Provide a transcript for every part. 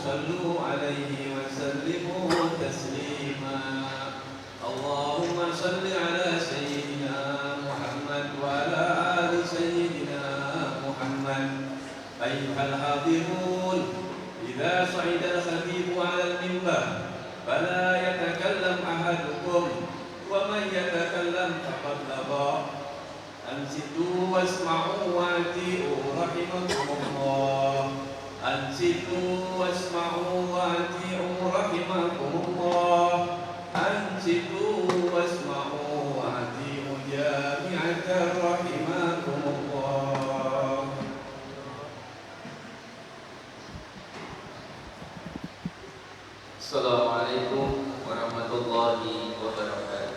صلوا عليه وسلموا تسليما اللهم صل على سيدنا محمد وعلى آل سيدنا محمد أيها الحاضرون إذا صعد الخطيب على المنبر فلا يتكلم أحدكم ومن يتكلم فقد لغى أنصتوا واسمعوا وأطيعوا رحمكم الله أنصتوا واسمعوا وأطيعوا رحمكم الله أنصتوا واسمعوا وأطيعوا جامعة رحمكم الله. Assalamualaikum warahmatullahi wabarakatuh.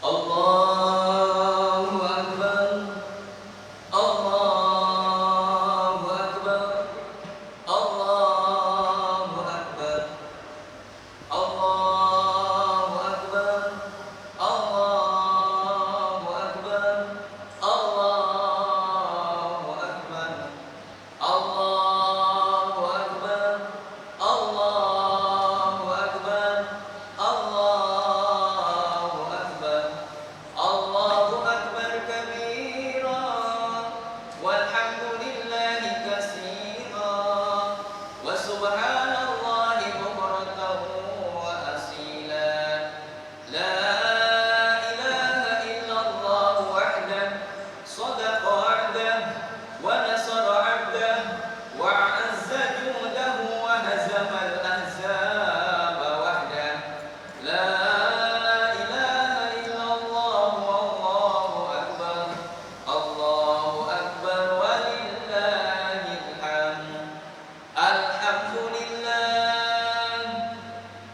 Allahu Akbar, Allahu Akbar, Allahu Akbar, Allahu Akbar, Allahu Akbar, Allahu Akbar, Allahu Akbar, Allahu Akbar, Allahu Akbar, Allahu Akbar kabira, walhamdulillahi katsira, wa subhanallahi bukratan wa asila. La ilaha illallah wahdah, sadaqa wa'dah, wa nasara 'abdah, wa 'azza judahu wa hazama al-ahzaba wahdah. La ilaha illallah wallahu akbar, Allahu akbar walillahil hamd.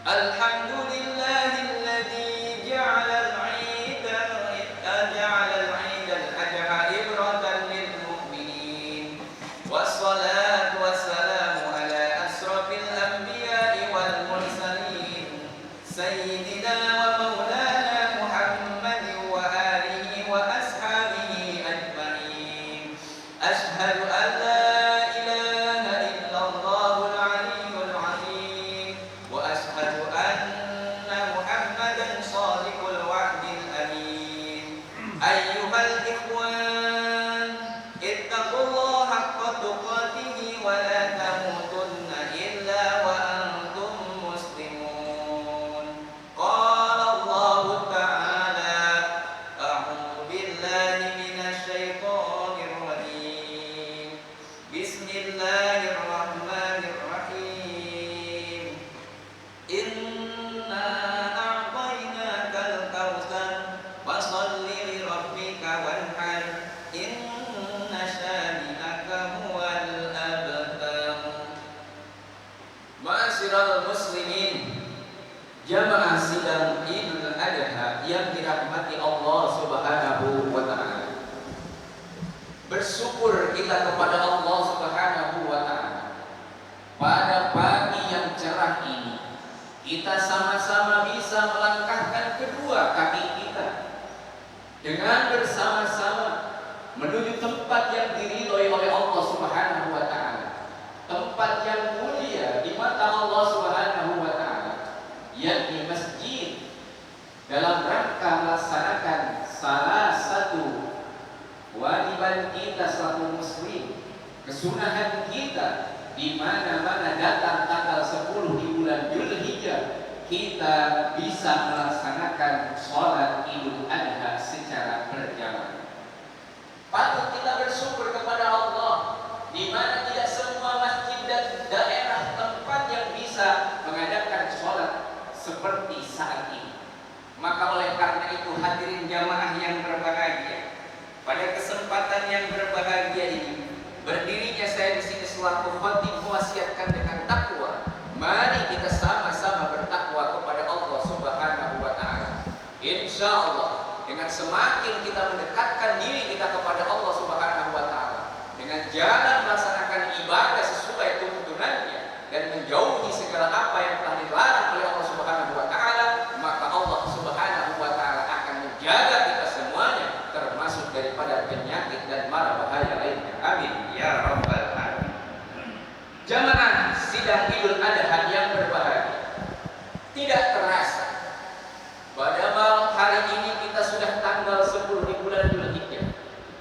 Alhamdulillahilladzi ja'ala al-'id al-adha ibratan lil mu'minin. Wassalatu wassalamu ala asrafil anbiya'i wal mursalin, sayyidina wa maulana Muhammadin wa alihi wa ashabihi ajma'in. Ashhadu an la ilaha illallahul aliyyul 'azim, wa ashhadu anna Muhammadan shadiqul wa'dil amin. Ayyuhal ikhwan, ittaqullaha haqqa tuqatih wa la tamutunna illa wa antum muslimun. Qala Allahu ta'ala, a'udzu billahi minasy syaithanir rajim. Bismillahirrahmanirrahim. Inna a'tainakal kautsar, fasholli li rabbika wanhar, inna syani'aka huwal abtar. Ma'asyiral muslimin, jamaah sidang Idul Adha yang dirahmati Allah Subhanahu wa taala. Bersyukur kita kepada Allah Subhanahu wa taala pada pagi yang cerah ini kita sama-sama bisa melangkahkan kedua kaki kita dengan bersama-sama menuju tempat yang diridhoi oleh Allah Subhanahu wa taala, tempat yang mulia di mata Allah Subhanahu wa taala, yakni masjid, dalam rangka melaksanakan salah satu kewajiban kita selaku muslim, kesunahan kita di mana-mana datang tanggal 10 di bulan Dzulhijjah, kita bisa melaksanakan sholat Idul Adha secara berjamaah. Patut kita bersyukur kepada Allah di mana tidak semua masjid dan daerah tempat yang bisa mengadakan sholat seperti saat ini. Maka oleh karena itu hadirin jamaah yang berbahagia, pada kesempatan yang berbahagia ini, berdirinya saya di sini selaku khatib mewasiatkan dengan takwa. Mari kita sama-sama bertakwa kepada Allah Subhanahu wa taala. Insyaallah dengan semakin kita mendekatkan diri kita kepada Allah Subhanahu wa taala, dengan jalan melaksanakan ibadah sesuai tuntunannya dan menjauhi segala apa yang telah dilarang oleh Allah Subhanahu wa taala, maka Allah Subhanahu wa taala akan menjaga kita semuanya termasuk daripada penyakit dan mara bahaya lainnya. Amin ya rabbal alamin. Jamaah sidang Idul Adha yang berbahagia, tidak terasa pada malam hari ini kita sudah tanggal 10 di bulan Dzulhijjah,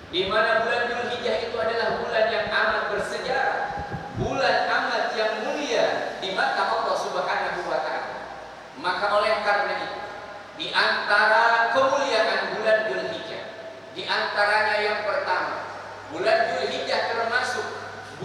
di mana bulan Dzulhijjah itu adalah bulan yang amat bersejarah, bulan amat yang mulia di mata Allah Subhanahu wa taala. Maka oleh karena itu, di antara kemuliaan bulan Dzulhijjah, di antaranya yang pertama, bulan Dzulhijjah termasuk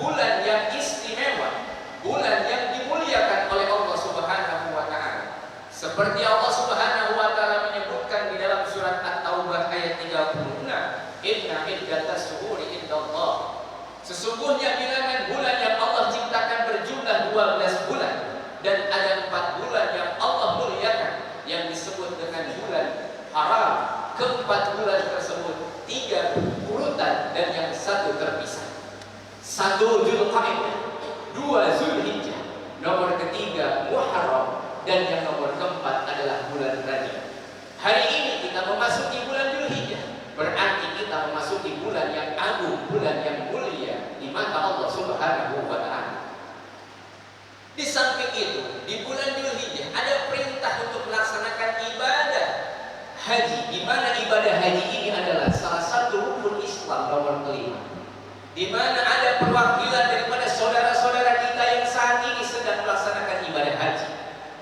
bulan yang istimewa, bulan yang dimuliakan oleh Allah Subhanahu wa taala. Seperti Allah Subhanahu wa taala menyebutkan di dalam surat At-Taubah ayat 36, "Inna iddatas syuhuri indallah." Sesungguhnya bilangan bulan yang Allah ciptakan berjumlah 12 bulan, dan ada 4 bulan yang Allah muliakan yang disebut dengan bulan haram. Keempat bulan tersebut 3 urutan dan yang 1 terpisah. 1 Dzulqa'dah, 2 Dzulhijjah, nomor ketiga Muharram, dan yang nomor keempat adalah bulan Rajab. Hari ini kita memasuki bulan Dzulhijjah, berarti kita memasuki bulan yang agung, bulan yang mulia di mata Allah Subhanahu wa taala. Di samping itu, di bulan Dzulhijjah ada perintah untuk melaksanakan ibadah haji, di mana ibadah haji ini adalah salah satu rukun Islam nomor kelima, di mana ada perwakilan daripada saudara-saudara kita yang saat ini sedang melaksanakan ibadah haji.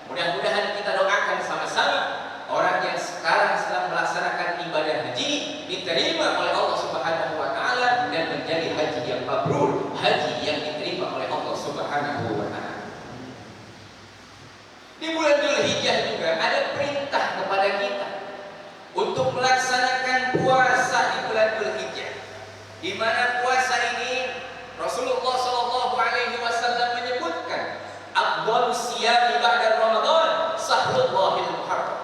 Mudah-mudahan kita doakan sama-sama orang yang sekarang sedang melaksanakan ibadah haji diterima oleh Allah Subhanahu wa taala dan menjadi haji yang mabrur, haji yang diterima oleh Allah Subhanahu wa taala. Di bulan Dzulhijjah juga ada perintah kepada kita untuk melaksanakan puasa di bulan Dzulhijjah, di mana puasa ini Rasulullah Shallallahu Alaihi Wasallam menyebutkan, "Afdhalus siyami ba'da Ramadan sahrullahil muharram."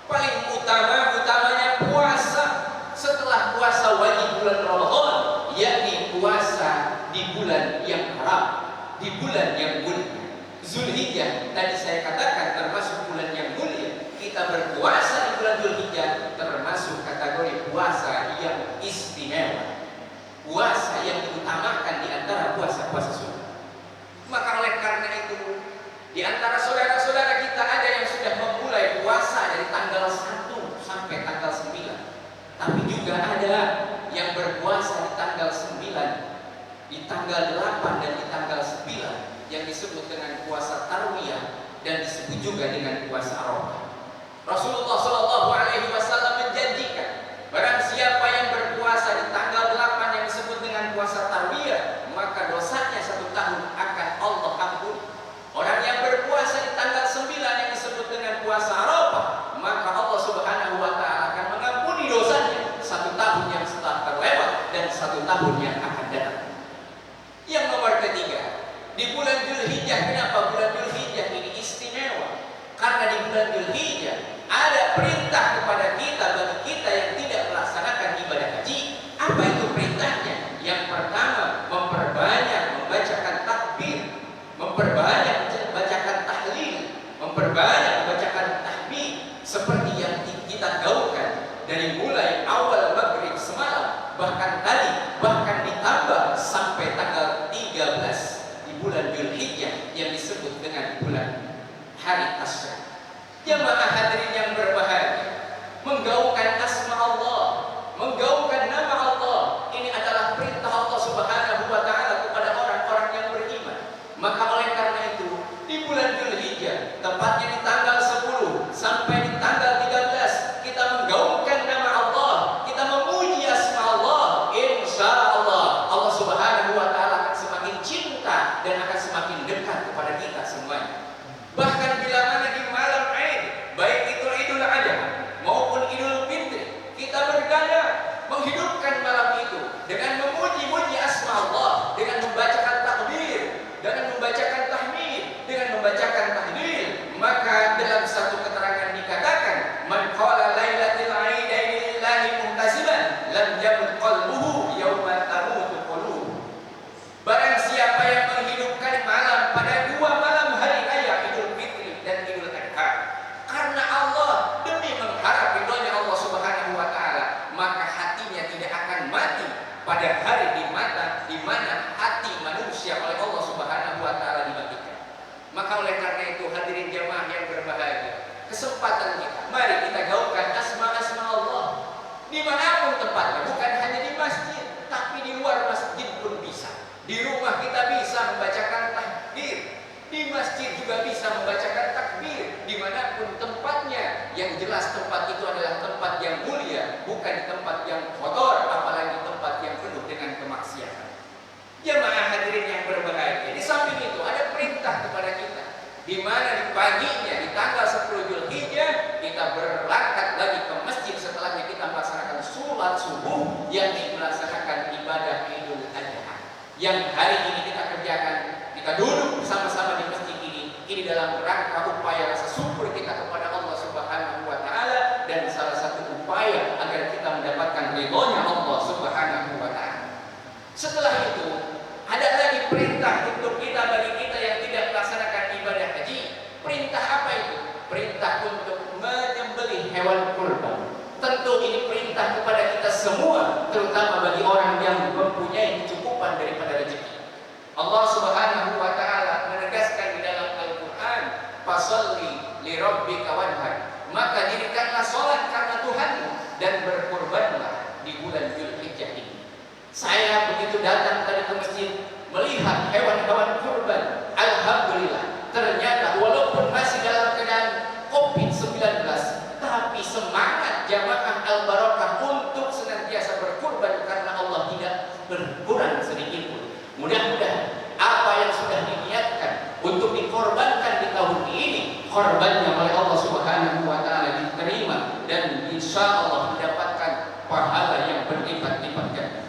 Paling utamanya puasa setelah puasa wajib bulan Ramadan, yakni puasa di bulan yang haram, di bulan yang mulia. Dzulhijjah tadi saya katakan termasuk bulan yang mulia. Kita berpuasa di bulan Dzulhijjah termasuk kategori puasa yang istimewa, puasa yang diutamakan di antara puasa-puasa sunnah. Maka oleh karena itu, di antara saudara-saudara kita ada yang sudah memulai puasa dari tanggal 1 sampai tanggal 9. Tapi juga ada yang berpuasa di tanggal 9, di tanggal 8 dan di tanggal 9 yang disebut dengan puasa Tarwiyah dan disebut juga dengan puasa Arafah. Rasulullah Shallallahu Alaihi Wasallam menjanjikan, barang siapa yang berpuasa di tanggal 8 yang disebut dengan puasa Tarwiyah, maka dosanya 1 tahun akan Allah ampuni. Orang yang berpuasa di tanggal 9 yang disebut dengan puasa Arafah, maka Allah Subhanahu wa taala akan mengampuni dosanya 1 tahun yang setelah terlewat dan 1 tahun yang akan datang. Yang nomor ketiga, di bulan Dzulhijjah, kenapa bulan Dzulhijjah ini istimewa? Karena di bulan Dzulhijjah ada perintah kepada kita, bagi kita yang tidak melaksanakan ibadah haji. Apa itu perintahnya? Yang pertama, memperbanyak membacakan takbir, memperbanyak membacakan tahlil, memperbanyak membacakan tahmid, seperti yang kita gaulkan dari mulai awal maghrib semalam, bahkan tadi, bahkan ditambah sampai tanggal 13 di bulan Dzulhijjah yang disebut dengan bulan hari Asyura. Jamaah hadirin yang berbahagia, menggaungkan asma Allah, menggaungkan nama Allah, ini adalah perintah Allah Subhanahu wa taala kepada orang-orang yang beriman. Maka oleh karena itu, di bulan Dzulhijjah, tepatnya di tanggal 10 sampai di tanggal 13, kita menggaungkan nama Allah di tempat yang kotor, apalagi tempat yang penuh dengan kemaksiatan. Jemaah hadirin yang berbahagia, di samping itu ada perintah kepada kita, di mana di paginya di tanggal 10 Zulhijjah kita berangkat lagi ke masjid setelahnya kita melaksanakan sholat subuh yang melaksanakan ibadah Idul Adha. Yang hari ini kita kerjakan, kita duduk bersama-sama di masjid ini dalam rangka upaya rasa syukur kita kepada Allah Subhanahu wa taala dan salah satu upaya agar kita mendapatkan ridhonya Allah Subhanahu wa taala. Setelah itu ada lagi perintah untuk kita bagi kita yang tidak melaksanakan ibadah haji. Perintah apa itu? Perintah untuk menyembelih hewan kurban. Tentu ini perintah kepada kita semua, terutama bagi orang yang mempunyai kecukupan daripada rezeki. Allah Subhanahu wa taala menegaskan di dalam Al-Qur'an, "Fasholli li rabbika wanhar." Maka dirikanlah salat karena Tuhanmu dan berkurbanlah di bulan Zulhijjah ini. Saya begitu datang tadi ke masjid melihat hewan-hewan kurban. Alhamdulillah, ternyata walaupun masih dalam keadaan COVID-19, tapi semangat jamaah Al-Barakah untuk senantiasa berkurban karena Allah tidak berkurang sedikit pun. Mudah-mudahan apa yang sudah diniatkan untuk dikorbankan di tahun ini, korbannya oleh Allah Subhanahu wa taala diterima dan insya Allah mendapatkan pahala yang berlipat-lipat ganda.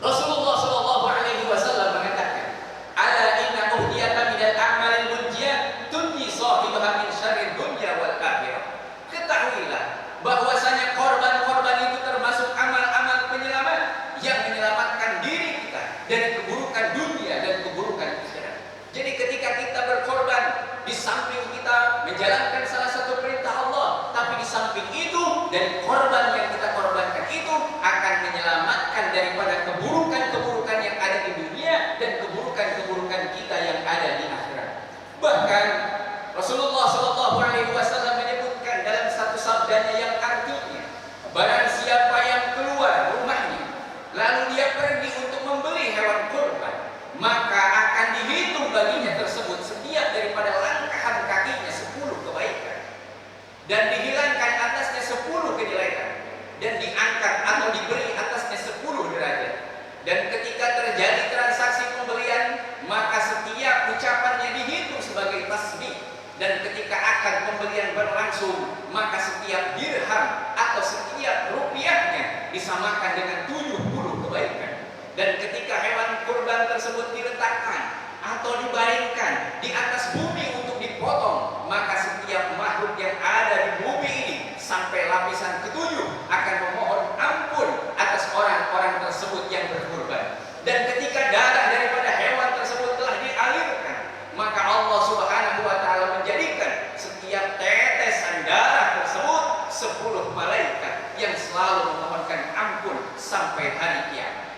Rasulullah sallallahu alaihi wasallam mengatakan, "Ala inna uhdiyata minal a'malil munjiyah tunji sahibaha min syarrid dunya wal akhirah." Ketahuilah bahwasanya korban-korban itu termasuk amal-amal penyelamat yang menyelamatkan diri kita dari keburukan dunia dan keburukan akhirat. Jadi ketika kita berkorban, di samping kita menjalankan salah satu perintah Allah, tapi di samping itu dari korban yang kita korbankan itu akan menyelamatkan daripada keburukan-keburukan yang ada di dunia dan keburukan-keburukan kita yang ada di akhirat. Bahkan Rasulullah Shallallahu Alaihi Wasallam menyebutkan dalam satu sabdanya yang artinya, barang siapa yang keluar rumahnya lalu dia pergi untuk membeli hewan kurban, maka akan dihitung baginya tersebut setiap daripada langkahan kakinya 10 kebaikan dan dihilangkan atasnya 10 kejelekan dan diangkat atau diberi atasnya 10 derajat. Dan ketika terjadi transaksi pembelian, maka setiap ucapannya dihitung sebagai tasbih. Dan ketika akan pembelian berlangsung, maka setiap dirham atau setiap rupiahnya disamakan dengan 70 kebaikan. Dan ketika hewan kurban tersebut diletakkan atau dibaringkan di atas bumi untuk dipotong, maka setiap makhluk yang ada di bumi ini sampai lapisan ketujuh akan memohon ampun atas orang-orang tersebut yang berkurban. Dan ketika darah daripada hewan tersebut telah dialirkan, maka Allah Subhanahu wa taala menjadikan setiap tetesan darah tersebut 10 malaikat yang selalu memohonkan ampun sampai hari kiamat.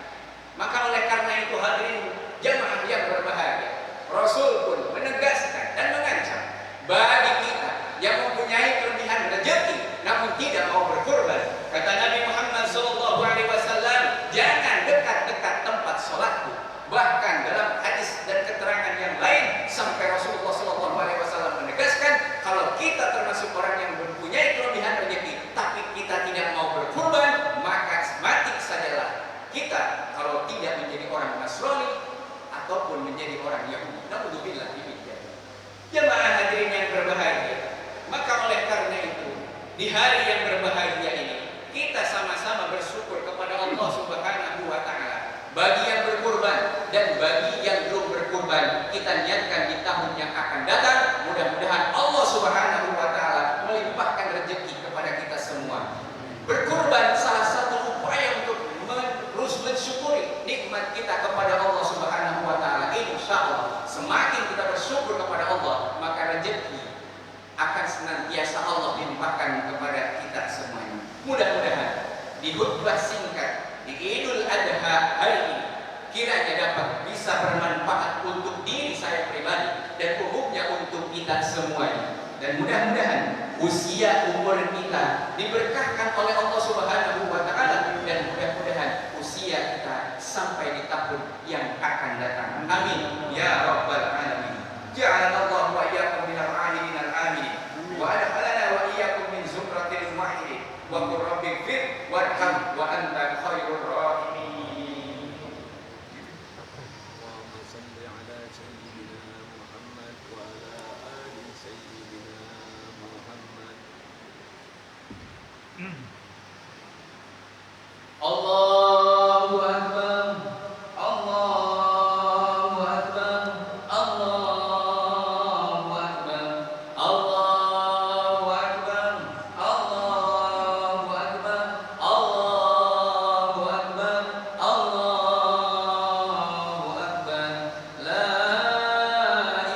Maka oleh karena itu hadirin jamaah yang berbahagia, Rasul pun menegaskan dan mengancam bagi kita yang mempunyai kelebihan rezeki namun tidak mau berkurban. Kata Nabi Muhammad SAW, jangan dekat-dekat tempat sholatku. Bahkan dalam hadis dan keterangan yang lain sampai Rasulullah SAW menegaskan, kalau kita termasuk orang yang mempunyai kelebihan rezeki tapi kita tidak mau berkurban, maka mati sajalah kita kalau tidak menjadi orang Nasrani ataupun menjadi orang Yahudi. Naudzubillah demikian. Jemaah hadirin yang berbahagia, maka oleh karena itu di hari yang berbahagia ini kita sama-sama bersyukur kepada Allah Subhanahu wa taala bagi yang berkurban dan bagi yang belum berkurban. Kita niatkan di tahun yang akan datang, mudah-mudahan Allah Subhanahu wa taala melimpahkan rezeki kepada kita semua. Berkurban salah satu upaya untuk terus mensyukuri nikmat kita kepada Allah Subhanahu wa taala. Insyaallah semakin kita bersyukur kepada Allah, maka rezeki akan senantiasa Allah limpahkan kepada kita semuanya. Mudah-mudahan di khutbah singkat di Idul Adha hari ini kiranya dapat bisa bermanfaat untuk diri saya pribadi dan umumnya untuk kita semuanya. Dan mudah-mudahan usia umur kita diberkahkan oleh Allah Subhanahu wa taala dan mudah-mudahan usia kita sampai di tahun yang akan datang. Amin ya rabbal alamin. Ja'alallahu wa iyyakum minal alimin al-amin wa adkhalana wa iyyakum min zumratil muwahhidin wa qur rabbighfir wa warham wa anta khairur rahimin. Allahumma salli ala sayyidina Muhammad wa ala ali sayyidina Muhammad. Allahu akbar, Allahu akbar, Allahu akbar, Allahu akbar, Allahu akbar, Allahu akbar, Allahu akbar. La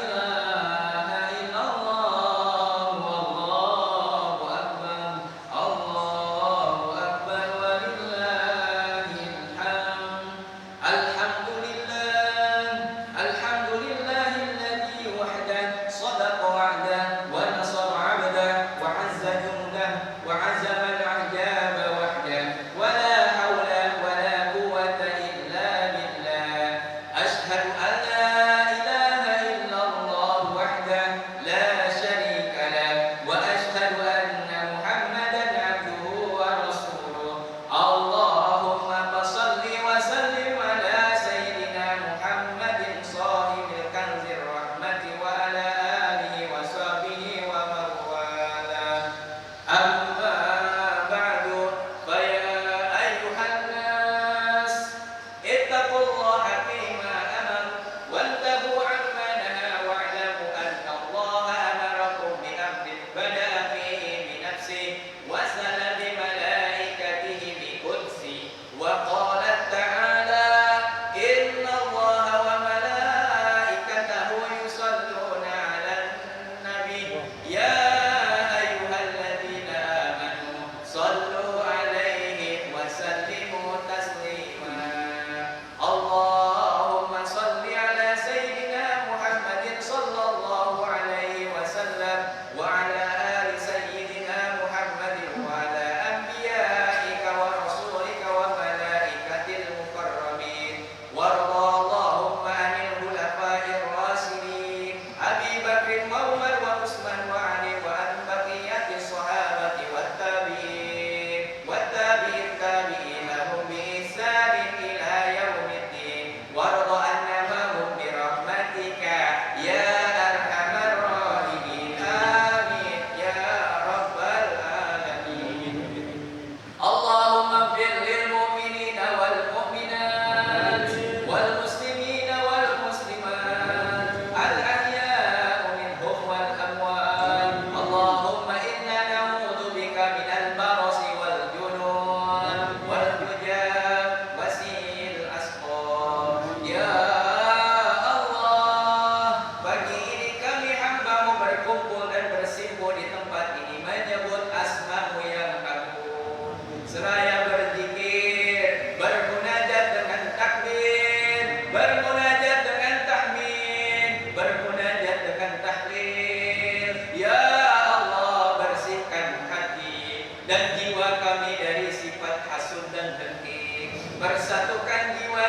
ilaha illallah, wallahu akbar, Allahu akbar, walillahil hamd. Alhamdulillah, alhamdulillahilladzi wahdahu sadaqa wa'dahu wa nasara 'abdahu wa 'azza jundahu wa 'azama al-ahzaba wahdahu wa la hawla wa la quwwata illa billah. Ashhadu an la ilaha illallah wahdahu la syarika lahu wa ashhadu anna Muhammadan 'abduhu wa rasuluh. Allahumma shalli wa sallim ala sayyidina Muhammadin sahibil kanzir rahmati wa ala alihi wa sahbihi wa man wala. Amma ba'du, fa ya ayyuhan nas ittaqullaha fima amar wantahu amma naha wa'lamu anna Allaha amarakum bi amrin bada'a fihi bi nafsihi wa sala bi malaikatihi bi qudsi wa qala ta'ala inna Allaha wa malaikatahu yusalluna 'alan nabi ya ayyuhalladzina amanu sallu 'alaihi wa sallimu taslima. Allahumma salli ala sayyidina Muhammadin sallallahu alaihi wasallam wa ala ali sayyidina Muhammadin wa ala anbiya'ika wa rasulika wa malaikatil mukarramin. Warda Allahumma anil khulafa'ir rasyidin Abi Bakr wa Umar wa Utsman wa Ali wa an baqiyatis sahabati wat tabi'in tabi'in lahum bi ihsanin ila yaumiddin. Warda anna mahum bi rahmatika ya arhamar rahimin. Amin ya rabbal alamin. Allahumma ighfir lil mu'minina wal mu'minat wal muslimina wal muslimat al ahya'i minhum wal amwat. Allahumma inna na'udzu bika minal barasi wal junun wal hujam wasil asqam. Ya Allah, pagi ini kami hamba-Mu berkumpul dan bersimpuh di tempat ini menyebut asma-Mu yang agung, seraya berzikir, bermunajat dengan takbir, bermunajat dengan tahmid, bermunajat dengan tahlil. Ya Allah, bersihkan hati dan jiwa kami dari sifat hasud dan dengki. Bersatukan jiwa